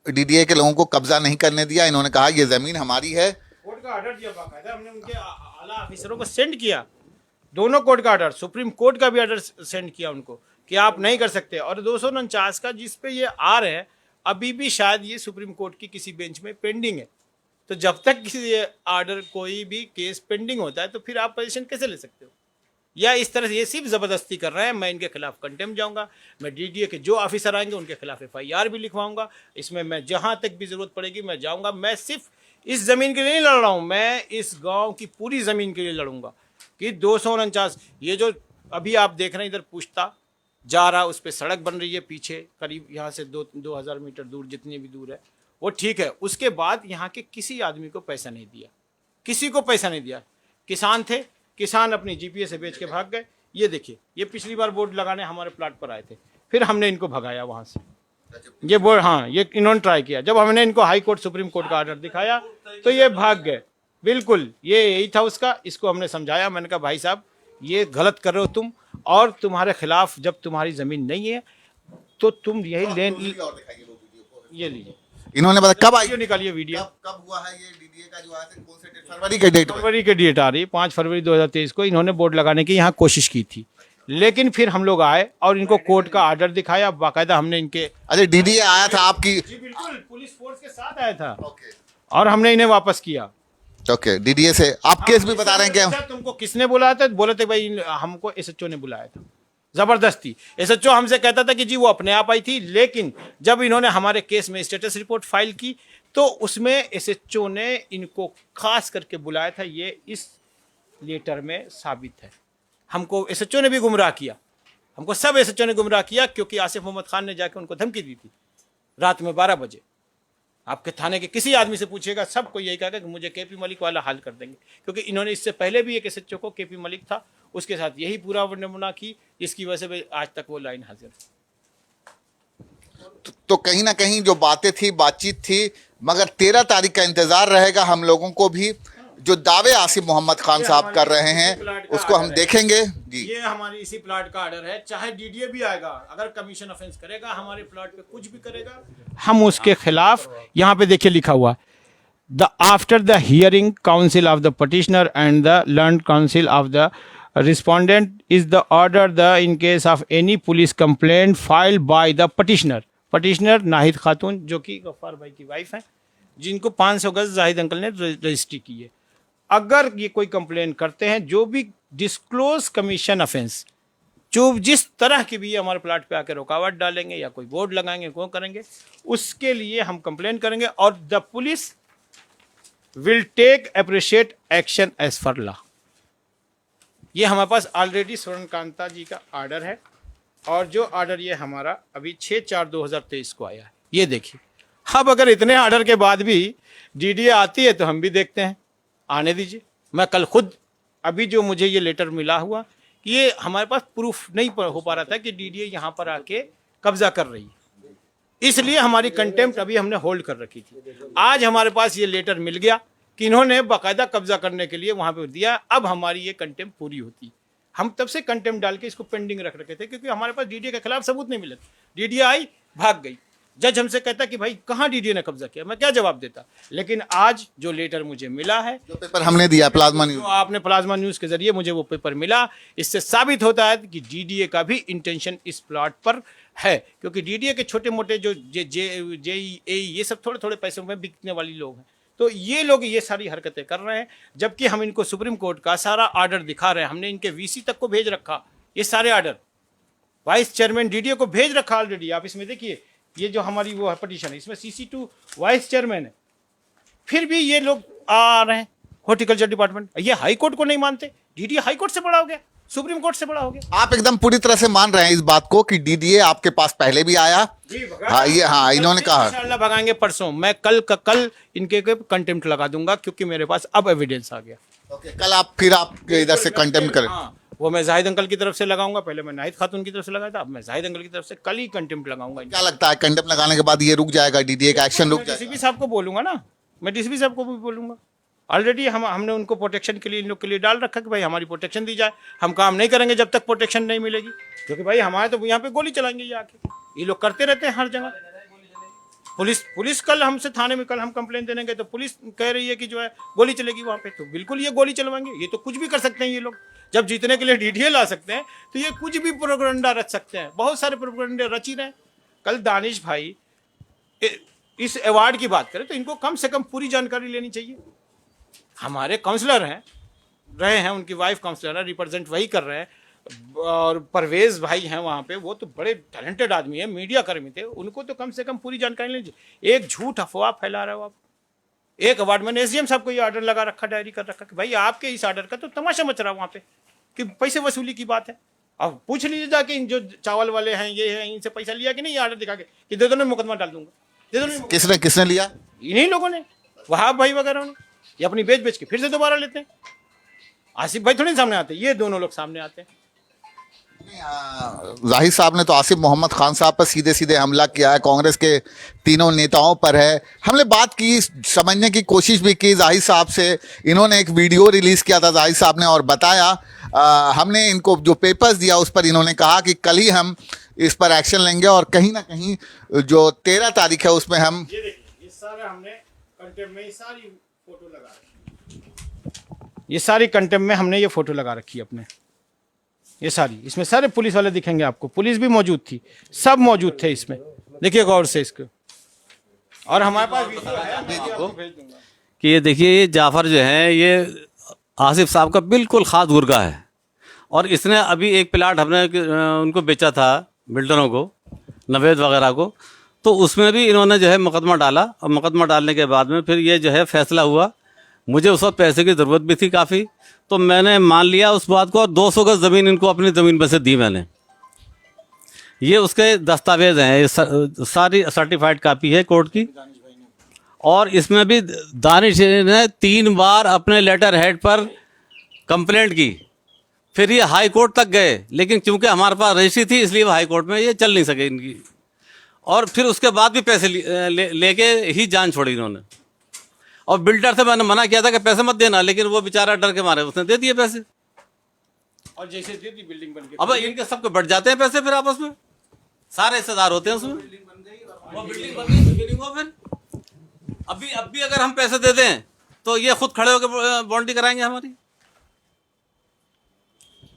डीडीए के लोगों को कब्जा नहीं करने दिया। इन्होंने कहा ये जमीन हमारी है। कोर्ट का ऑर्डर दिया बाकायदा, हमने उनके आला ऑफिसरों को सेंड किया, दोनों कोर्ट का ऑर्डर, सुप्रीम कोर्ट का भी ऑर्डर सेंड किया उनको कि आप नहीं कर सकते। और 249 का जिस पे ये आ रहे हैं, अभी भी शायद ये सुप्रीम कोर्ट की किसी बेंच में पेंडिंग है। तो जब तक किसी ऑर्डर, कोई भी केस पेंडिंग होता है, तो फिर आप पोजीशन कैसे ले सकते हो? या इस तरह से ये सिर्फ ज़बरदस्ती कर रहे हैं। मैं इनके खिलाफ कंटेम्प्ट जाऊंगा, मैं डीडीए के जो ऑफिसर आएंगे उनके खिलाफ एफआईआर भी लिखवाऊंगा। इसमें मैं जहां तक भी ज़रूरत पड़ेगी मैं जाऊंगा। मैं सिर्फ इस ज़मीन के लिए नहीं लड़ रहा हूं, मैं इस गांव की पूरी ज़मीन के लिए लड़ूंगा कि 249 ये जो अभी आप देख रहे हैं इधर पूछता जा रहा, उस पर सड़क बन रही है पीछे, करीब यहाँ से 2000 मीटर दूर, जितनी भी दूर है वो ठीक है। उसके बाद यहाँ के किसी आदमी को पैसा नहीं दिया, किसी को पैसा नहीं दिया। किसान थे, किसान अपनी जीपीए से बेच के भाग गए। ये देखिए, ये पिछली बार बोर्ड लगाने हमारे प्लाट पर आए थे, फिर हमने इनको भगाया वहाँ से। ये बोर्ड, हाँ, ये इन्होंने ट्राई किया। जब हमने इनको हाई कोर्ट, सुप्रीम कोर्ट का ऑर्डर दिखाया तो ये भाग गए। बिल्कुल ये यही था उसका। इसको हमने समझाया, मैंने कहा भाई साहब ये गलत कर रहे हो तुम, और तुम्हारे खिलाफ जब तुम्हारी ज़मीन नहीं है तो तुम यही लेन, ये लीजिए। इन्होंने बताया कब आई, निकालिए वीडियो, कब हुआ है ये डीडीए का जो आया था, कौन से डेट? फरवरी के डेट, फरवरी के डेट आ रही, 5 फरवरी 2023 को इन्होंने बोर्ड लगाने की यहाँ कोशिश की थी। लेकिन फिर हम लोग आए और इनको कोर्ट का ऑर्डर दिखाया, बाकायदा हमने इनके। अच्छा, डीडीए आया था आपकी? जी बिल्कुल, पुलिस फोर्स के साथ आया था। और हमने इन्हें वापस किया। ओके, डीडीए से आप केस भी बता रहे हैं क्या? तुमको किसने बुलाया था? बोले थे भाई हमको एसएचओ ने बुलाया था, जबरदस्ती। एसएचओ हमसे कहता था कि जी वो अपने आप आई थी, लेकिन जब इन्होंने हमारे केस में स्टेटस रिपोर्ट फाइल की तो उसमें एसएचओ ने इनको खास करके बुलाया था। ये इस लेटर में साबित है। हमको एसएचओ ने भी गुमराह किया, हमको सब एसएचओ ने गुमराह किया, क्योंकि आसिफ मोहम्मद खान ने जाकर उनको धमकी दी थी रात में 12 बजे। आपके थाने के किसी आदमी से पूछिएगा, सबको यही कहा कि मुझे केपी मलिक वाला हाल कर देंगे, क्योंकि इन्होंने इससे पहले भी एक एसएचओ को, केपी मलिक था, उसके साथ यही पूरा नमूना की, जिसकी वजह से आज तक वो लाइन हाजिर। तो कहीं ना कहीं जो बातें थी, बातचीत थी, मगर 13 तारीख का इंतजार रहेगा हम लोगों को भी। जो दावे आसिफ मोहम्मद खान साहब कर रहे हैं उसको हम देखेंगे जी। ये हमारी इसी प्लाट का ऑर्डर है, चाहे डीडीए भी आएगा, अगर कमीशन ऑफेंस करेगा, हमारे प्लाट पे कुछ भी करेगा, हम उसके खिलाफ। यहाँ पे देखिए लिखा हुआ, the after the hearing council of the petitioner and the learned council of the respondent is the order the in case of any police complaint filed by the petitioner. Petitioner Nahid खातून, जो कि गफ्फार भाई की वाइफ है, जिनको 500 गज Zahid uncle ने registry की है। अगर ये कोई कंप्लेन करते हैं, जो भी डिस्क्लोज कमीशन ऑफेंस, जो जिस तरह की भी हमारे प्लाट पे आकर रुकावट डालेंगे या कोई बोर्ड लगाएंगे, वो करेंगे, उसके लिए हम कंप्लेन करेंगे और the police will take appreciate action as for law. ये हमारे पास ऑलरेडी स्वर्णकांता जी का ऑर्डर है, और जो ऑर्डर ये हमारा अभी 6/4/2023 को आया है, ये देखिए। अब अगर इतने ऑर्डर के बाद भी डीडीए आती है तो हम भी देखते हैं, आने दीजिए। मैं कल खुद अभी जो मुझे ये लेटर मिला हुआ, ये हमारे पास प्रूफ नहीं हो पा रहा था कि डीडीए यहाँ पर आके कब्जा कर रही है, इसलिए हमारी कंटेम्प्ट अभी हमने होल्ड कर रखी थी। आज हमारे पास ये लेटर मिल गया कि इन्होंने बाकायदा कब्जा करने के लिए वहाँ पे दिया, अब हमारी ये कंटेम्प्ट पूरी होती। हम तब से कंटेम्प्ट डाल के इसको पेंडिंग रख रखे थे, क्योंकि हमारे पास डीडीए के खिलाफ सबूत नहीं मिले। डीडीए आई, भाग गई। जज हमसे कहता कि भाई कहाँ डीडीए ने कब्जा किया, मैं क्या जवाब देता। लेकिन आज जो लेटर मुझे मिला है, जो पेपर हमने दिया प्लाज्मा जो न्यूज, आपने प्लाज्मा न्यूज के जरिए मुझे वो पेपर मिला, इससे साबित होता है कि डीडीए का भी इंटेंशन इस प्लॉट पर है। क्योंकि डीडीए के छोटे मोटे जो जे ये सब थोड़े थोड़े पैसों में बिकने वाली लोग हैं, तो ये लोग ये सारी हरकतें कर रहे हैं, जबकि हम इनको सुप्रीम कोर्ट का सारा ऑर्डर दिखा रहे हैं। हमने इनके वीसी तक को भेज रखा, ये सारे ऑर्डर वाइस चेयरमैन डीडीए को भेज रखा ऑलरेडी। आप इसमें देखिए, ये जो हमारी वो है पटिशन है, इसमें CC2 वाइस चेयरमैन है, फिर भी ये लोग आ रहे हैं हॉर्टिकल्चर डिपार्टमेंट। ये हाई कोर्ट को नहीं मानते। डीडीए हाई कोर्ट से बड़ा हो गया, सुप्रीम कोर्ट से बड़ा हो गया। आप एकदम पूरी तरह से मान रहे हैं इस बात को कि डीडीए आपके पास पहले भी आया? हाँ, ये हाँ इन्होंने कहा इंशाल्लाह भगाएंगे परसों। मैं कल इनके कंटेम्प्ट लगा दूंगा, क्योंकि मेरे पास अब एविडेंस आ गया। ओके, कल आप फिर आप इधर से कंटेम्प्ट करें। हाँ, वो मैं जाहिद अंकल की तरफ से लगाऊंगा। पहले मैं नाहिद खातून की तरफ से लगाया था, अब मैं जाहिद अंकल की तरफ से कल ही कंटेम्प्ट लगाऊंगा। क्या लगता है कंटेम्प्ट लगाने के बाद ये रुक जाएगा, डीडीए का एक्शन रुक जाएगा? डीसीपी साहब को बोलूंगा ना, मैं डीसीपी साहब को भी बोलूंगा। ऑलरेडी हमने उनको प्रोटेक्शन के लिए, इन लोग के लिए डाल रखा कि भाई हमारी प्रोटेक्शन दी जाए। हम काम नहीं करेंगे जब तक प्रोटेक्शन नहीं मिलेगी, क्योंकि भाई हमारे तो यहाँ पे गोली चलाएंगे ये आके। ये लोग करते रहते हैं हर जगह। पुलिस कल हमसे थाने में, कल हम कंप्लेंट देने गए तो पुलिस कह रही है कि जो है गोली चलेगी वहाँ पे, तो बिल्कुल ये गोली चलवाएंगे। ये तो कुछ भी कर सकते हैं ये लोग। जब जीतने के लिए डीडीए ला सकते हैं तो ये कुछ भी प्रोपेगेंडा रच सकते हैं। बहुत सारे प्रोपेगेंडे रच ही रहे हैं। कल दानिश भाई इस अवार्ड की बात करें तो इनको कम से कम पूरी जानकारी लेनी चाहिए। हमारे काउंसलर हैं, रहे हैं, उनकी वाइफ काउंसलर है, रिप्रेजेंट वही कर रहे हैं। और परवेज भाई हैं वहाँ पे, वो तो बड़े टैलेंटेड आदमी है, मीडिया कर्मी थे, उनको तो कम से कम पूरी जानकारी लेनी चाहिए। एक झूठ अफवाह फैला रहे हो आप। एक अवार्ड मैंने एसडीएम साहब को ये ऑर्डर लगा रखा, डायरी कर रखा कि भाई आपके इस ऑर्डर का तो तमाशा मच रहा है वहाँ पे, कि पैसे वसूली की बात है। अब पूछ लीजिए जाके इन जो चावल वाले हैं, ये हैं, इनसे पैसा लिया कि नहीं, ऑर्डर दिखा के कि दे दो ना, मुकदमा डाल दूंगा, दे दो ना। किसने लिया? इन्हीं लोगों ने, वहाब भाई वगैरह ने। ये अपनी बेच के फिर से दोबारा लेते हैं। आसिफ भाई थोड़ी सामने आते, ये दोनों लोग सामने आते हैं। जाहिद साहब ने तो आसिफ मोहम्मद खान साहब पर सीधे सीधे हमला किया है, कांग्रेस के तीनों नेताओं पर है। हमने बात की, समझने की कोशिश भी की जाहिद साहब से। इन्होंने एक वीडियो रिलीज किया था जाहिद साहब ने, और बताया हमने इनको जो पेपर्स दिया उस पर इन्होंने कहा कि कल ही हम इस पर एक्शन लेंगे, और कहीं ना कहीं जो 13 तारीख है उसमें हम ये देखिए, ये सारा हमने कंटेम्प्ट में सारी फोटो लगा रखी, ये सारी कंटेम्प्ट में हमने ये फोटो लगा रखी है अपने, ये सारी। इसमें सारे पुलिस वाले दिखेंगे आपको, पुलिस भी मौजूद थी, सब मौजूद थे इसमें, देखिए गौर से इसको। और हमारे पास वीडियो है, आपको भेज दूंगा कि ये देखिए, ये जाफ़र जो है ये आसिफ साहब का बिल्कुल ख़ास गुर्गा है। और इसने अभी एक प्लाट हमने उनको बेचा था, बिल्डरों को, नवेद वगैरह को, तो उसमें भी इन्होंने जो है मुकदमा डाला। और मुकदमा डालने के बाद में फिर ये जो है फैसला हुआ। मुझे उस वक्त पैसे की ज़रूरत भी थी काफ़ी, तो मैंने मान लिया उस बात को, और 200 गज ज़मीन इनको अपनी ज़मीन में से दी मैंने। ये उसके दस्तावेज हैं, ये सारी सर्टिफाइड कापी है कोर्ट की। और इसमें भी दानिश ने 3 बार अपने लेटर हेड पर कंप्लेंट की। फिर ये हाई कोर्ट तक गए, लेकिन चूंकि हमारे पास रजिस्ट्री थी इसलिए वो हाई कोर्ट में ये चल नहीं सके इनकी। और फिर उसके बाद भी पैसे लेके ही जान छोड़ी इन्होंने। और बिल्डर से मैंने मना किया था कि पैसे मत देना, लेकिन वो बेचारा डर के मारे उसने दे दिए पैसे। और जैसे दे दी बिल्डिंग बन के, अब इनके सबके बढ़ जाते हैं पैसे, फिर आपस में सारे हिस्सेदार होते हैं उसमें। वो बिल्डिंग बन गई, बिल्डिंग हुआ। फिर अब भी अगर हम पैसे दे दें तो ये खुद खड़े होकर बॉन्डी कराएंगे हमारी।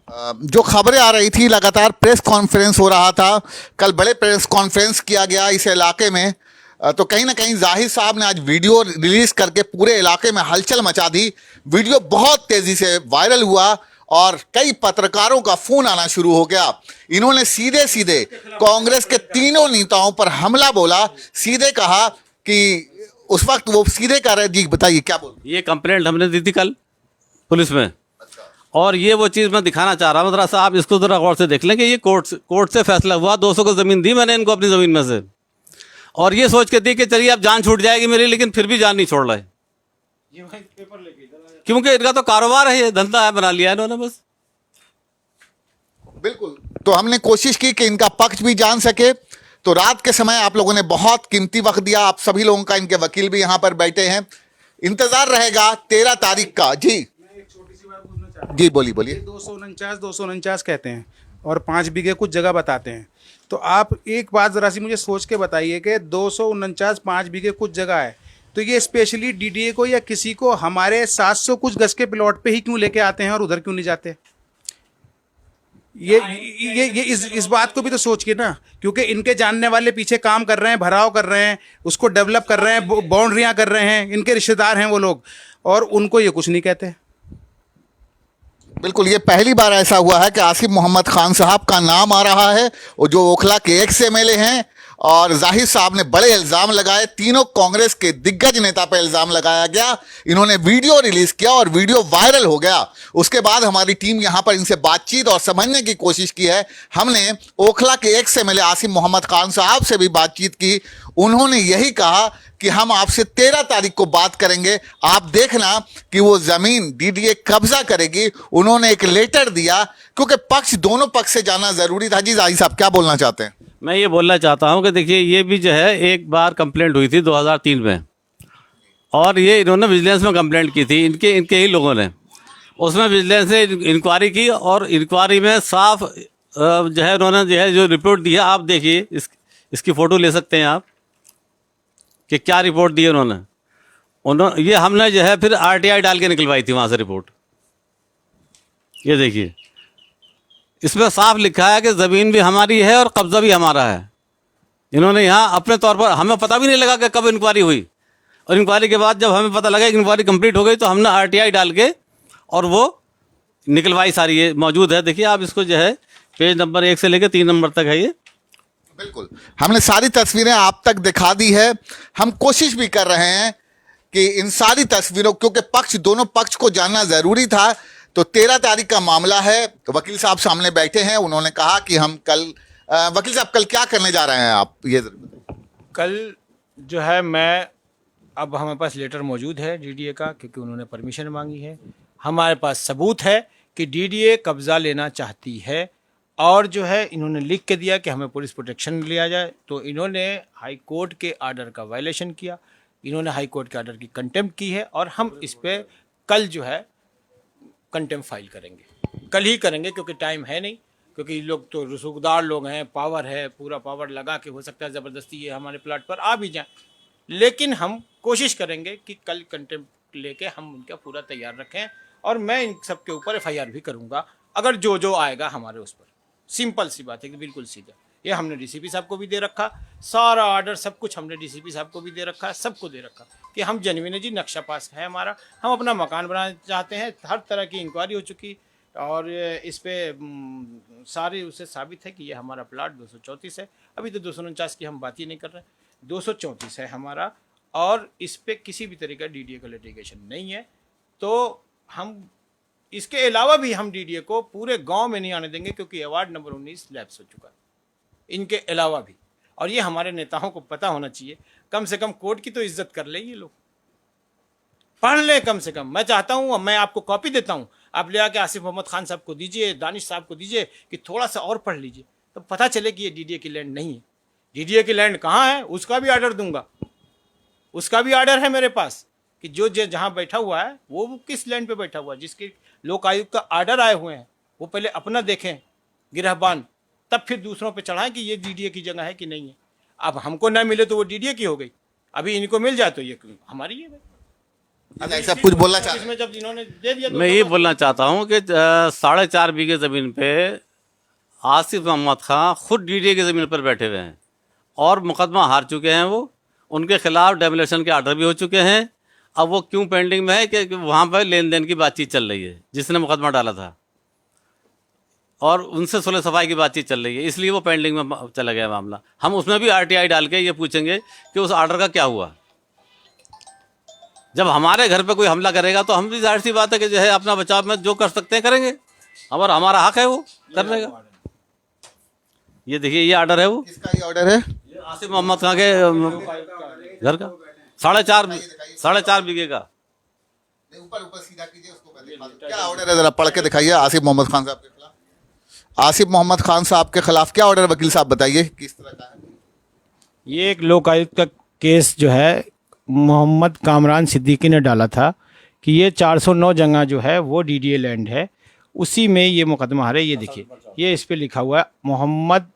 जो खबरें आ रही थी, लगातार प्रेस कॉन्फ्रेंस हो रहा था, कल बड़े प्रेस कॉन्फ्रेंस किया गया इस इलाके में, तो कहीं ना कहीं जाहिद साहब ने आज वीडियो रिलीज करके पूरे इलाके में हलचल मचा दी। वीडियो बहुत तेजी से वायरल हुआ और कई पत्रकारों का फोन आना शुरू हो गया। इन्होंने सीधे सीधे कांग्रेस के तीनों नेताओं पर हमला बोला, सीधे कहा कि उस वक्त वो सीधे कह रहे, जी बताइए क्या बोल। ये कंप्लेंट हमने दी थी कल पुलिस में, और ये वो चीज़ मैं दिखाना चाह रहा हूँ, ज़रा सा आप इसको ज़रा गौर से देख लें कि ये कोर्ट से फैसला हुआ, 200 को ज़मीन दी मैंने इनको अपनी ज़मीन में से, और ये सोच के दी कि चलिए अब जान छूट जाएगी मेरी, लेकिन फिर भी जान नहीं छोड़ रहे, ये भाई पेपर लेके क्योंकि इनका तो कारोबार है, ये धंधा है, बना लिया इन्होंने बस। बिल्कुल। तो हमने कोशिश की कि इनका पक्ष भी जान सके। तो रात के समय आप लोगों ने बहुत कीमती वक्त दिया, आप सभी लोगों का, इनके वकील भी यहां पर बैठे हैं। इंतजार रहेगा 13 तारीख का। जी मैं एक छोटी सी बात पूछना चाहता हूँ। जी बोलिए बोलिए। 249 कहते हैं और 5 बीघे कुछ जगह बताते हैं, तो आप एक बात जरा सी मुझे सोच के बताइए कि 249 5 बीघे कुछ जगह है, तो ये स्पेशली डीडीए को या किसी को हमारे 700 कुछ गज के प्लॉट पे ही क्यों लेके आते हैं और उधर क्यों नहीं जाते? ये इस बात को भी तो सोचिए ना, क्योंकि इनके जानने वाले पीछे काम कर रहे हैं, भराव कर रहे हैं, उसको डेवलप कर रहे हैं, बाउंड्रियां कर रहे हैं, इनके रिश्तेदार हैं वो लोग, और उनको ये कुछ नहीं कहते। बिल्कुल, ये पहली बार ऐसा हुआ है कि आसिफ मोहम्मद खान साहब का नाम आ रहा है, और जो ओखला के एक्स एमएलए हैं, और जाहिर साहब ने बड़े इल्ज़ाम लगाए, तीनों कांग्रेस के दिग्गज नेता पर इल्ज़ाम लगाया गया। इन्होंने वीडियो रिलीज किया और वीडियो वायरल हो गया। उसके बाद हमारी टीम यहां पर इनसे बातचीत और समझने की कोशिश की है। हमने ओखला के एक्स एमएलए आसिफ मोहम्मद खान साहब से भी बातचीत की। उन्होंने यही कहा कि हम आपसे 13 तारीख को बात करेंगे, आप देखना कि वो जमीन डीडीए कब्जा करेगी। उन्होंने एक लेटर दिया, क्योंकि पक्ष, दोनों पक्ष से जाना जरूरी था। जी जाहिर साहब, क्या बोलना चाहते हैं? मैं ये बोलना चाहता हूँ कि देखिए, ये भी जो है एक बार कंप्लेंट हुई थी 2003 में, और ये इन्होंने विजिलेंस में कंप्लेंट की थी, इनके ही लोगों ने। उसमें विजिलेंस ने इंक्वायरी की, और इंक्वायरी में साफ जो है उन्होंने जो रिपोर्ट दी है, आप देखिए, इसकी फ़ोटो ले सकते हैं आप कि क्या रिपोर्ट दी है उन्होंने। ये हमने जो है फिर आरटीआई डाल के निकलवाई थी वहाँ से रिपोर्ट। ये देखिए, इसमें साफ लिखा है कि ज़मीन भी हमारी है और कब्ज़ा भी हमारा है। इन्होंने यहाँ अपने तौर पर, हमें पता भी नहीं लगा कि कब इंक्वायरी हुई, और इंक्वायरी के बाद जब हमें पता लगा कि इंक्वायरी कंप्लीट हो गई, तो हमने आरटीआई डाल के और वो निकलवाई सारी। ये मौजूद है, देखिए आप इसको, जो है पेज नंबर 1 से लेकर 3 नंबर तक है ये। बिल्कुल, हमने सारी तस्वीरें आप तक दिखा दी है। हम कोशिश भी कर रहे हैं कि इन सारी तस्वीरों, क्योंकि पक्ष, दोनों पक्ष को जानना जरूरी था। तो 13 तारीख का मामला है। वकील साहब सामने बैठे हैं, उन्होंने कहा कि हम कल, वकील साहब कल क्या करने जा रहे हैं आप, ये कल जो है, मैं, अब हमारे पास लेटर मौजूद है डीडीए का, क्योंकि उन्होंने परमिशन मांगी है। हमारे पास सबूत है कि डीडीए कब्ज़ा लेना चाहती है, और जो है इन्होंने लिख के दिया कि हमें पुलिस प्रोटेक्शन लिया जाए। तो इन्होंने हाई कोर्ट के आर्डर का वायलेशन किया, इन्होंने हाई कोर्ट के आर्डर की कंटेम्प्ट की है, और हम इस पर कल जो है कंटेम्प्ट फाइल करेंगे। कल ही करेंगे, क्योंकि टाइम है नहीं, क्योंकि लोग तो रसूखदार लोग हैं, पावर है, पूरा पावर लगा के हो सकता है ज़बरदस्ती ये हमारे प्लाट पर आ भी जाए। लेकिन हम कोशिश करेंगे कि कल कंटेम्प्ट लेके हम उनका पूरा तैयार रखें, और मैं इन सब के ऊपर एफआईआर भी करूंगा, अगर जो आएगा हमारे उस पर। सिंपल सी बात है कि बिल्कुल सीधा। ये हमने डीसीपी साहब को भी दे रखा, सारा ऑर्डर सब कुछ हमने डीसीपी साहब को भी दे रखा, सबको दे रखा कि हम जेन्युइन जी, नक्शा पास है हमारा, हम अपना मकान बनाना चाहते हैं। हर तरह की इंक्वायरी हो चुकी, और इस पर सारी उसे साबित है कि ये हमारा प्लाट 234 है। अभी तो 249 की हम बात ही नहीं कर रहे, 234 है हमारा, और इस पर किसी भी तरह का डीडीए का लिटिगेशन नहीं है। तो हम इसके अलावा भी हम डीडीए को पूरे गांव में नहीं आने देंगे, क्योंकि अवार्ड नंबर 19 लैप्स हो चुका है इनके अलावा भी। और ये हमारे नेताओं को पता होना चाहिए, कम से कम कोर्ट की तो इज्जत कर ले, ये लोग पढ़ ले कम से कम। मैं चाहता हूँ, मैं आपको कॉपी देता हूँ, आप ले आके आसिफ मोहम्मद खान साहब को दीजिए, दानिश साहब को दीजिए कि थोड़ा सा और पढ़ लीजिए, तो पता चले कि ये डीडीए की लैंड नहीं है। डीडीए की लैंड कहाँ है, उसका भी ऑर्डर दूंगा, उसका भी ऑर्डर है मेरे पास कि जो जहाँ बैठा हुआ है वो किस लैंड पे बैठा हुआ है, जिसके लोक आयुक्त का ऑर्डर आए हुए हैं, वो पहले अपना देखें गिरहबान, तब फिर दूसरों पे चढ़ाएं कि ये डीडीए की जगह है कि नहीं है। अब हमको ना मिले तो वो डीडीए की हो गई, अभी इनको मिल जाए तो ये हमारी है। ऐसा कुछ बोलना चाहते इसमें जब इन्होंने दे दिया, मैं ये बोलना चाहता हूँ कि 4.5 बीघे ज़मीन पे आसिफ मोहम्मद खान खुद डीडीए की ज़मीन पर बैठे हुए हैं, और मुकदमा हार चुके हैं। वो, उनके खिलाफ डेमोलेशन के आर्डर भी हो चुके हैं। अब वो क्यों पेंडिंग में है कि वहाँ पर लेन देन की बातचीत चल रही है, जिसने मुकदमा डाला था, और उनसे सुलह सफाई की बातचीत चल रही है, इसलिए वो पेंडिंग में चला गया मामला। हम उसमें भी आरटीआई डाल के ये पूछेंगे कि उस आर्डर का क्या हुआ, जब हमारे घर पे कोई हमला करेगा तो हम भी जाहिर सी बात है कि जो है अपना बचाव में जो कर सकते हैं करेंगे, और हमारा हक है वो करने का। ये देखिए ये ऑर्डर है वो, किसका ये ऑर्डर है? ये आसिफ मोहम्मद खान के घर का 4.5 बीघे का। ऊपर ऊपर सीधा कीजिए उसको, पहले क्या ऑर्डर है जरा पढ़ के दिखाइए आसिफ मोहम्मद खान साहब के खिलाफ। आसिफ मोहम्मद खान साहब के खिलाफ क्या ऑर्डर, वकील साहब बताइए किस तरह का है? ये एक लोकायुक्त का केस जो है मोहम्मद कामरान सिद्दीकी ने डाला था कि ये 409 जगह जो है वो डीडीए लैंड है, उसी में ये मुकदमा है। ये देखिए ये इस पे लिखा हुआ है मोहम्मद,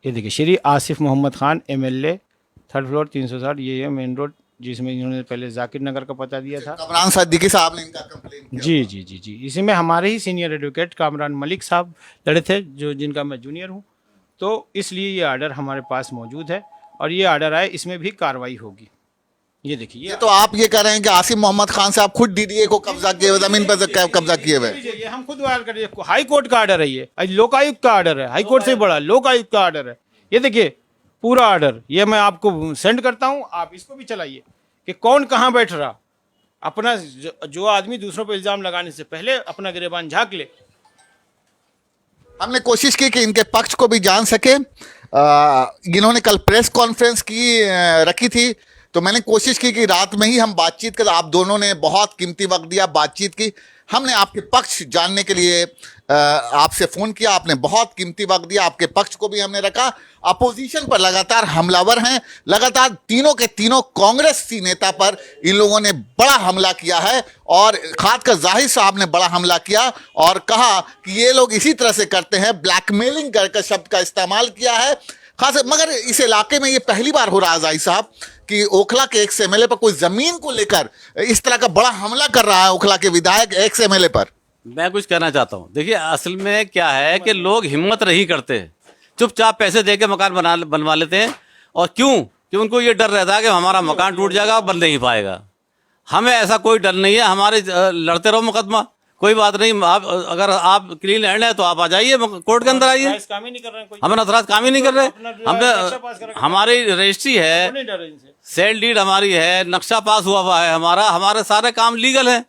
ये देखिए Shri Asif Mohammad Khan MLA 3rd floor 360, ये मेन रोड, जिसमें इन्होंने पहले जाकिर नगर का पता दिया था। कामरान सिद्दीकी साहब ने इनका कंप्लेन किया। जी, इसमें हमारे ही सीनियर एडवोकेट कामरान मलिक साहब लड़े थे, जो जिनका मैं जूनियर हूँ, तो इसलिए ये आर्डर हमारे पास मौजूद है और ये आर्डर आए, इसमें भी कार्रवाई होगी। ये देखिए ये तो आप ये कह रहे हैं कि आसिफ मोहम्मद खान साहब खुद डीडीए को कब्जा किए हुए, जमीन पर कब्जा किए हुए। ये हम खुद वायर करिए, हाई कोर्ट का आर्डर है, ये लोकायुक्त का आर्डर है, हाई कोर्ट से बड़ा लोकायुक्त का आर्डर है। ये देखिए पूरा आर्डर, ये मैं आपको सेंड करता हूँ, आप इसको भी चलाइए कि कौन कहाँ बैठ रहा। अपना जो आदमी दूसरों पर इल्जाम लगाने से पहले अपना गिरेबान झांक ले। हमने कोशिश की कि इनके पक्ष को भी जान सके। इन्होंने कल प्रेस कॉन्फ्रेंस की रखी थी, तो मैंने कोशिश की कि रात में ही हम बातचीत कर, आप दोनों ने बहुत कीमती वक्त दिया, बातचीत की, हमने आपके पक्ष जानने के लिए आपसे फ़ोन किया, आपने बहुत कीमती वक्त दिया, आपके पक्ष को भी हमने रखा। अपोजिशन पर लगातार हमलावर हैं, लगातार तीनों के तीनों कांग्रेसी नेता पर इन लोगों ने बड़ा हमला किया है, और खासकर जाहिर साहब ने बड़ा हमला किया और कहा कि ये लोग इसी तरह से करते हैं, ब्लैकमेलिंग का शब्द का इस्तेमाल किया है खास। मगर इस इलाके में ये पहली बार हो रहा है जाहिर साहब कि ओखला के एक्स MLA पर कोई जमीन को लेकर इस तरह का बड़ा हमला कर रहा है, ओखला के विधायक एक्स MLA पर। मैं कुछ कहना चाहता हूँ, देखिए असल में क्या है कि लोग हिम्मत नहीं करते, चुपचाप पैसे दे के मकान बनवा लेते हैं। और क्यों? कि उनको ये डर रहता है कि हमारा मकान टूट जाएगा, बन नहीं पाएगा। हमें ऐसा कोई डर नहीं है, हमारे लड़ते रहो मुकदमा, कोई बात नहीं। आप अगर आप क्लीन हैंड है तो आप आ जाइए, कोर्ट के अंदर आइए। हम नथराज काम ही नहीं कर रहे, हमने हमारी रजिस्ट्री है, सेल डीड हमारी है, नक्शा पास हुआ है हमारा, हमारे सारे काम लीगल हैं,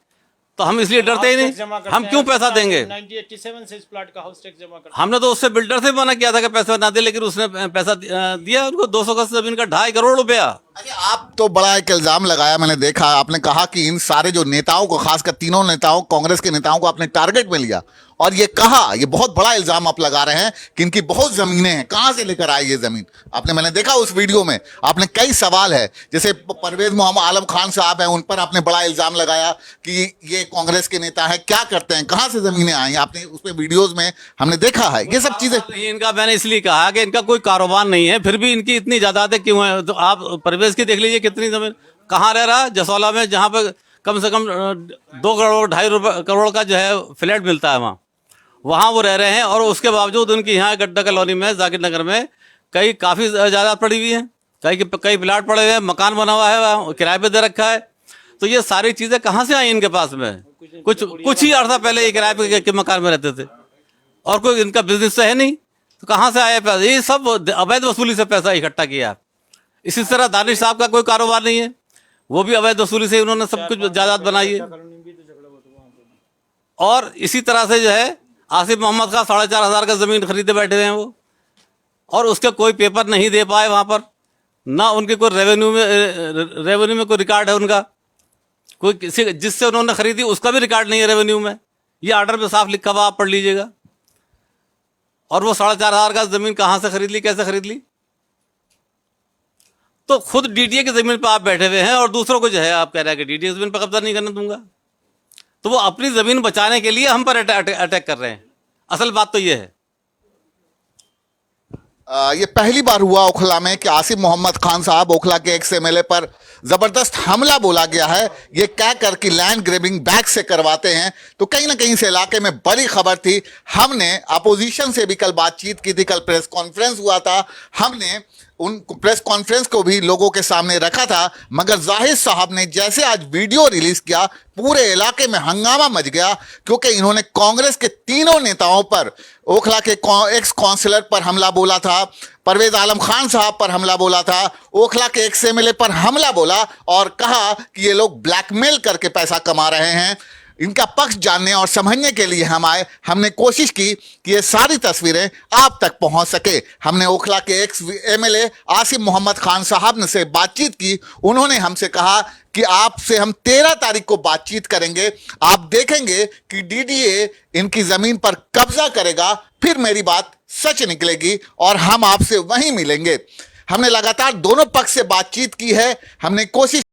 तो हम इसलिए डरते ही नहीं। हम क्यों पैसा देंगे? 1987 से इस प्लाट का हाउस टैक्स जमा करते हैं। हमने तो उससे बिल्डर से मना किया था कि पैसा ना दे, लेकिन उसने पैसा दिया उनको 200 गज जमीन का 2.5 करोड़ रुपया। अरे आप तो बड़ा एक इल्जाम लगाया, मैंने देखा, आपने कहा कि इन सारे जो नेताओं को, खासकर तीनों नेताओं, कांग्रेस के नेताओं को आपने टारगेट में लिया, और ये कहा, ये बहुत बड़ा इल्जाम आप लगा रहे हैं कि इनकी बहुत जमीनें हैं, कहां से लेकर आए ये जमीन। आपने, मैंने देखा उस वीडियो में, आपने कई सवाल है, जैसे परवेज मोहम्मद आलम खान साहब हैं, उन पर आपने बड़ा इल्जाम लगाया कि ये कांग्रेस के नेता हैं, क्या करते हैं, कहां से जमीनें आई, आपने उसमें वीडियोज में हमने देखा है ये सब चीजें। इनका मैंने इसलिए कहा कि इनका कोई कारोबार नहीं है, फिर भी इनकी इतनी जायदादें क्यों है? तो आप परवेज की देख लीजिए, कितनी जमीन कहाँ रह रहा है, जसौला में, जहाँ पे कम से कम 2 करोड़ 2.5 करोड़ का जो है फ्लैट मिलता है, वहाँ वो रह रहे हैं। और उसके बावजूद उनकी यहाँ गड्ढा कॉलोनी में, जाकिर नगर में काफ़ी जायदाद पड़ी हुई है, कई प्लाट पड़े हुए हैं, मकान बना हुआ है, किराए पे दे रखा है। तो ये सारी चीज़ें कहाँ से आई इनके पास में? कुछ ही अर्सा पहले ये किराए पे के मकान में रहते थे, और कोई इनका बिजनेस तो है नहीं, तो कहाँ से आया पैसा? ये सब अवैध वसूली से पैसा इकट्ठा किया। इसी तरह दानिश साहब का कोई कारोबार नहीं है, वो भी अवैध वसूली से उन्होंने सब कुछ जायदाद बनाई है। और इसी तरह से जो है आसिफ मोहम्मद का 4,500 का जमीन खरीदे बैठे हुए हैं वो, और उसके कोई पेपर नहीं दे पाए वहां पर, ना उनके कोई रेवेन्यू में कोई रिकॉर्ड है उनका, कोई किसी जिससे उन्होंने खरीदी उसका भी रिकॉर्ड नहीं है रेवेन्यू में। ये ऑर्डर पे साफ लिखा हुआ, आप पढ़ लीजिएगा। और वो 4,500 का जमीन कहां से खरीद ली, कैसे खरीद ली? तो खुद डीडीए की जमीन पर आप बैठे हुए हैं, और दूसरों को जो है आप कह रहे हैं कि डीडीए की जमीन पर कब्जा नहीं करने दूंगा। तो वो अपनी जमीन बचाने के लिए हम पर अटैक कर रहे हैं। असल बात तो ये है। ये पहली बार हुआ ओखला में कि आसिफ मोहम्मद खान साहब, ओखला के एक्स MLA पर जबरदस्त हमला बोला गया है, ये कह कर कि लैंड ग्रेबिंग बैक से करवाते हैं। तो कहीं ना कहीं इस इलाके में बड़ी खबर थी। हमने अपोजिशन से भी कल बातचीत की थी, कल प्रेस कॉन्फ्रेंस हुआ था, हमने उन प्रेस कॉन्फ्रेंस को भी लोगों के सामने रखा था, मगर जाहिद साहब ने जैसे आज वीडियो रिलीज किया पूरे इलाके में हंगामा मच गया, क्योंकि इन्होंने कांग्रेस के तीनों नेताओं पर, ओखला के एक्स काउंसलर पर हमला बोला था, परवेज आलम खान साहब पर हमला बोला था, ओखला के एक्स एमएलए पर हमला बोला और कहा कि ये लोग ब्लैकमेल करके पैसा कमा रहे हैं। इनका पक्ष जानने और समझने के लिए हम आए। हमने कोशिश की कि ये सारी तस्वीरें आप तक पहुंच सके। हमने ओखला के एक्स एमएलए आसिफ मोहम्मद खान साहब से बातचीत की। उन्होंने हमसे कहा कि आपसे हम 13 तारीख को बातचीत करेंगे, आप देखेंगे कि डीडीए इनकी जमीन पर कब्जा करेगा, फिर मेरी बात सच निकलेगी और हम आपसे वहीं मिलेंगे। हमने लगातार दोनों पक्ष से बातचीत की है। हमने कोशिश